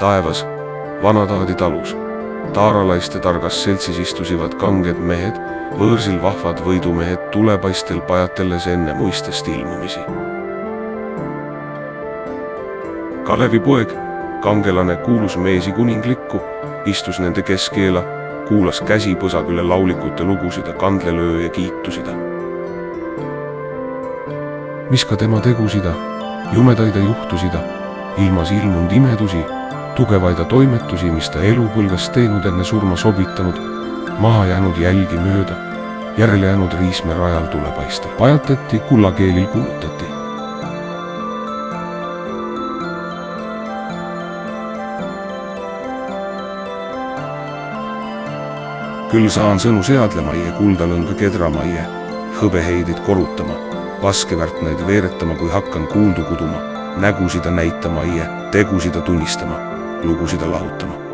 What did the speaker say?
taevas, vanataadi talus. Taaralaiste targas seltsis istusivad kanged mehed, võõrsil vahvad võidumehed tulepaistel pajatelles enne muistest ilmumisi. Kalevi poeg, kangelane kuulus meesi kuninglikku, istus nende keskeela, kuulas käsi põsaküle laulikute lugusida, kandlelöö ja kiitusida. Mis ka tema tegusida, jumedaida juhtusida, ilmas ilmunud imedusi, tugevaida toimetusi, mis ta elupõlgas teinud enne surma sobitanud, maha jäänud jälgi mööda, järele jäänud riisme rajal tulepaistel pajatati, kullakeelil kuulutati. Küll saan sõnu seadlemaie, kuldalõnga kedramaie, hõbeheidid korutama, vaskevärtnaid veeretama, kui hakkan kuuldu kuduma, nägusida näitamaie, tegusida tunnistama, lugusida lahutama.